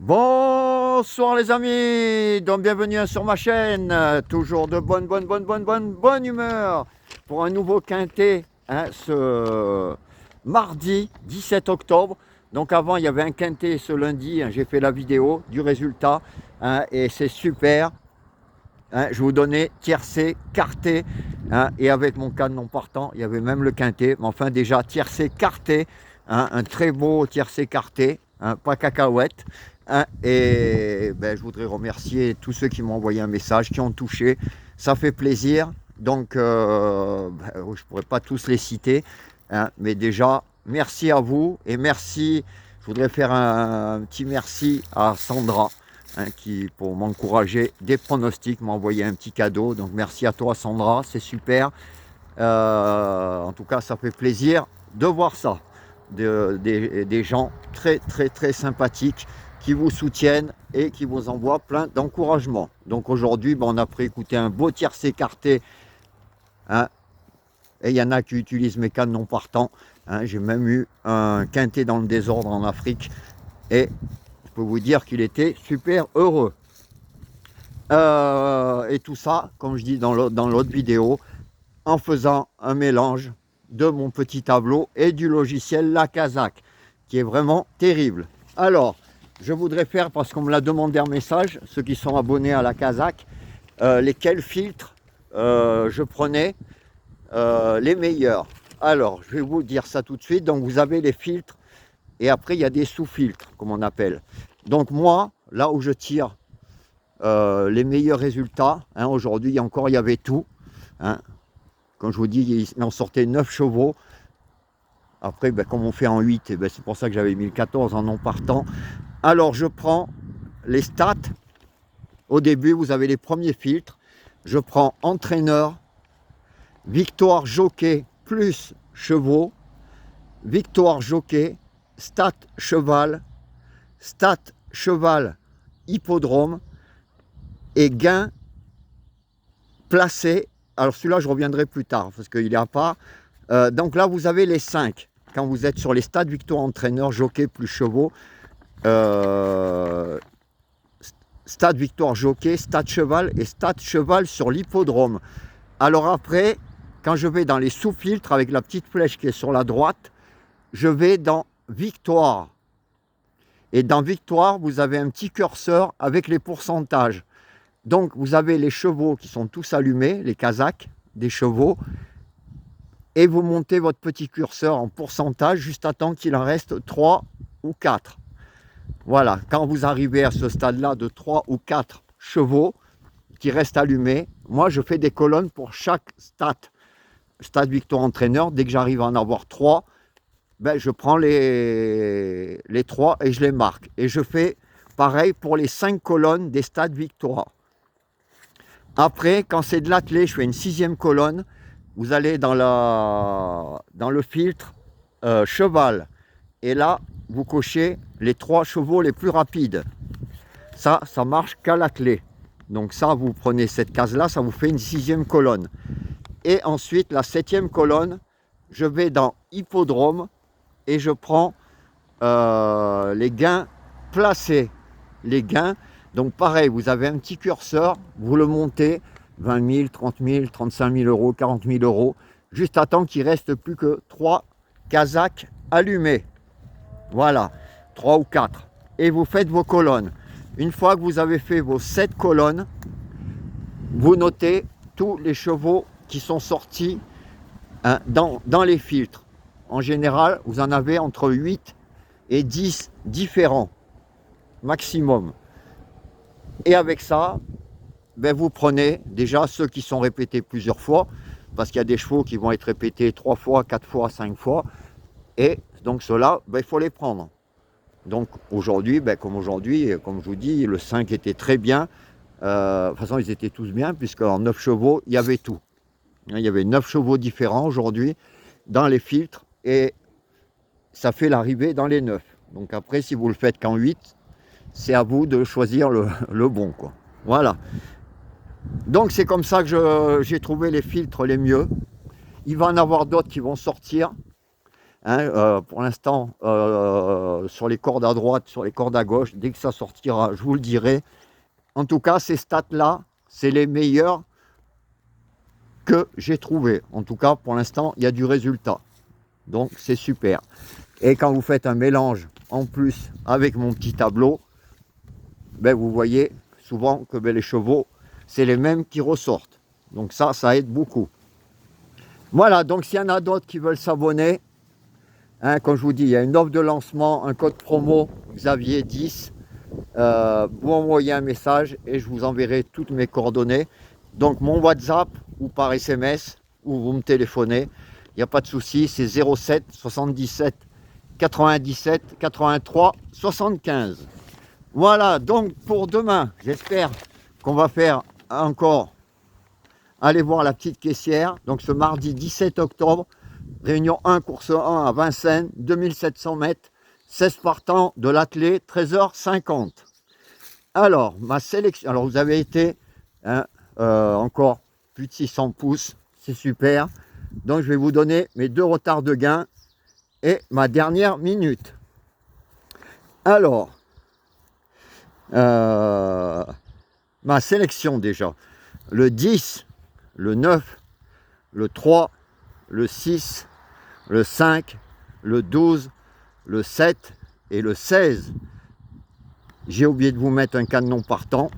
Bonsoir les amis, donc bienvenue sur ma chaîne, toujours de bonne humeur pour un nouveau quintet ce mardi 17 octobre. Donc avant il y avait un quintet ce lundi, j'ai fait la vidéo du résultat et c'est super. Je vous donnais tiercé, quarté et avec mon canon partant, il y avait même le quintet, mais enfin déjà tiercé, quarté, un très beau tiercé quarté, pas cacahuète. Et je voudrais remercier tous ceux qui m'ont envoyé un message, qui ont touché. Ça fait plaisir. Donc, je ne pourrais pas tous les citer. Mais déjà, merci à vous. Et merci, je voudrais faire un petit merci à Sandra, qui, pour m'encourager des pronostics, m'a envoyé un petit cadeau. Donc, merci à toi, Sandra. C'est super. En tout cas, ça fait plaisir de voir ça. Des gens très sympathiques qui vous soutiennent et qui vous envoient plein d'encouragements. Donc aujourd'hui, on a préécouté un beau tiercé écarté. Et il y en a qui utilisent mes canons partants. J'ai même eu un quintet dans le désordre en Afrique. Et je peux vous dire qu'il était super heureux. Et tout ça, comme je dis dans l'autre vidéo, en faisant un mélange de mon petit tableau et du logiciel La Kazakh, qui est vraiment terrible. Alors, je voudrais faire, parce qu'on me l'a demandé en message, ceux qui sont abonnés à La Kazakh, lesquels filtres je prenais les meilleurs. Alors, je vais vous dire ça tout de suite. Donc, vous avez les filtres et après, il y a des sous-filtres, comme on appelle. Donc, moi, là où je tire les meilleurs résultats, aujourd'hui, encore, il y avait tout. Comme je vous dis, il en sortait 9 chevaux. Après, comme on fait en 8, c'est pour ça que j'avais mis le 14 en non partant. Alors, je prends les stats. Au début, vous avez les premiers filtres. Je prends entraîneur, victoire jockey plus chevaux, victoire jockey, stat cheval hippodrome et gain placé. Alors celui-là, je reviendrai plus tard parce qu'il n'y a pas. Donc là, vous avez les 5. Quand vous êtes sur les stats victoire entraîneur, jockey plus chevaux, stade victoire jockey, stade cheval et stade cheval sur l'hippodrome. Alors après, quand je vais dans les sous-filtres avec la petite flèche qui est sur la droite, je vais dans victoire. Et dans victoire, vous avez un petit curseur avec les pourcentages. Donc vous avez les chevaux qui sont tous allumés, les Kazakhs des chevaux, et vous montez votre petit curseur en pourcentage juste à temps qu'il en reste 3 ou 4. Voilà, quand vous arrivez à ce stade-là de 3 ou 4 chevaux qui restent allumés, moi je fais des colonnes pour chaque stade victoire entraîneur. Dès que j'arrive à en avoir 3, je prends les 3 et je les marque. Et je fais pareil pour les 5 colonnes des stades victoire. Après, quand c'est de l'attelé, je fais une 6e colonne. Vous allez dans le filtre cheval. Et là, vous cochez les 3 chevaux les plus rapides. Ça marche qu'à l'attelé. Donc ça, vous prenez cette case-là, ça vous fait une 6e colonne. Et ensuite, la 7e colonne, je vais dans hippodrome et je prends les gains placés. Les gains, donc pareil, vous avez un petit curseur, vous le montez, 20 000, 30 000, 35 000 euros, 40 000 euros, juste à temps qu'il reste plus que 3 Kazakhs allumés. Voilà, 3 ou 4. Et vous faites vos colonnes. Une fois que vous avez fait vos 7 colonnes, vous notez tous les chevaux qui sont sortis dans les filtres. En général, vous en avez entre 8 et 10 différents, maximum. Et avec ça, vous prenez déjà ceux qui sont répétés plusieurs fois, parce qu'il y a des chevaux qui vont être répétés 3 fois, 4 fois, 5 fois. Et donc ceux-là, il faut les prendre. Donc aujourd'hui, comme je vous dis, le 5 était très bien. De toute façon, ils étaient tous bien, puisqu'en 9 chevaux, il y avait tout. Il y avait 9 chevaux différents aujourd'hui dans les filtres, et ça fait l'arrivée dans les 9. Donc après, si vous le faites qu'en 8, c'est à vous de choisir le bon, quoi. Voilà. Donc c'est comme ça que j'ai trouvé les filtres les mieux. Il va en avoir d'autres qui vont sortir. Hein, pour l'instant, sur les cordes à droite, sur les cordes à gauche, dès que ça sortira, je vous le dirai. En tout cas, ces stats-là, c'est les meilleurs que j'ai trouvés. En tout cas, pour l'instant, il y a du résultat. Donc, c'est super. Et quand vous faites un mélange en plus avec mon petit tableau, ben, vous voyez souvent que ben, les chevaux, c'est les mêmes qui ressortent. Donc ça aide beaucoup. Voilà, donc s'il y en a d'autres qui veulent s'abonner, hein, comme je vous dis, il y a une offre de lancement, un code promo Xavier 10. Vous m'envoyez un message et je vous enverrai toutes mes coordonnées. Donc mon WhatsApp ou par SMS ou vous me téléphonez, il n'y a pas de souci, c'est 07 77 97 83 75. Voilà, donc pour demain, j'espère qu'on va faire encore aller voir la petite caissière. Donc ce mardi 17 octobre, réunion 1, course 1 à Vincennes, 2700 mètres, 16 partants de l'attelé, 13h50. Alors, ma sélection, alors vous avez été hein, encore plus de 600 pouces, c'est super. Donc je vais vous donner mes 2 retards de gain et ma dernière minute. Alors, ma sélection déjà, le 10, le 9, le 3, le 6, le 5, le 12, le 7 et le 16. J'ai oublié de vous mettre un cadenon partant.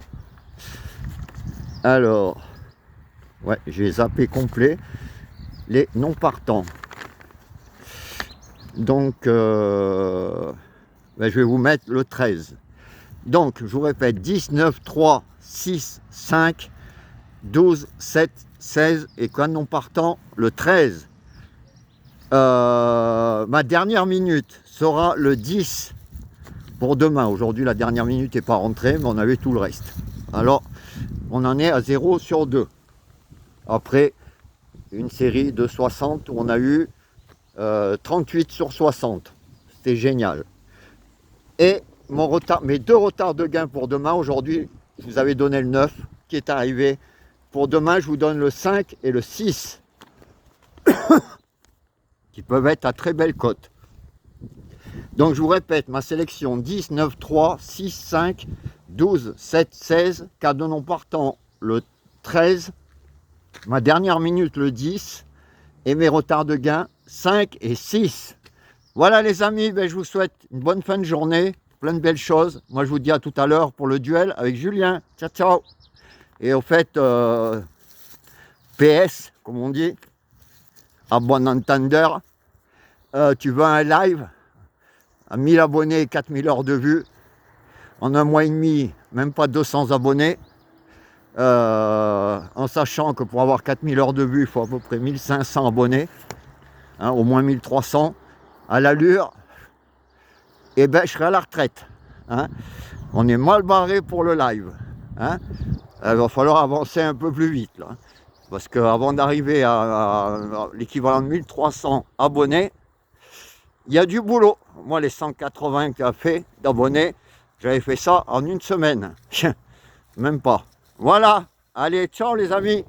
Alors, ouais, j'ai zappé complet les non partants. Donc, ben, je vais vous mettre le 13. Donc, je vous répète, 10, 9, 3, 6, 5, 12, 7, 16 et canon partant, le 13. Ma dernière minute sera le 10 pour demain. Aujourd'hui, la dernière minute n'est pas rentrée, mais on avait tout le reste. Alors, on en est à 0 sur 2. Après une série de 60 où on a eu 38 sur 60. C'était génial. Et mon retard, mes 2 retards de gain pour demain, aujourd'hui, je vous avais donné le 9 qui est arrivé. Pour demain, je vous donne le 5 et le 6 qui peuvent être à très belle cote. Donc je vous répète, ma sélection 10, 9, 3, 6, 5, 12, 7, 16, cadenon partant le 13, ma dernière minute le 10 et mes retards de gain 5 et 6. Voilà les amis, ben, je vous souhaite une bonne fin de journée, plein de belles choses. Moi je vous dis à tout à l'heure pour le duel avec Julien. Ciao ciao. Et au fait, PS, comme on dit, à bon entendeur, tu veux un live à 1000 abonnés et 4000 heures de vue, en un mois et demi, même pas 200 abonnés, en sachant que pour avoir 4000 heures de vue, il faut à peu près 1500 abonnés, hein, au moins 1300, à l'allure, et ben je serai à la retraite. Hein. On est mal barré pour le live. Hein. Il va falloir avancer un peu plus vite, là, parce qu'avant d'arriver à l'équivalent de 1300 abonnés, il y a du boulot. Moi, les 180 qu'a fait d'abonnés, j'avais fait ça en une semaine. Même pas. Voilà. Allez, ciao les amis.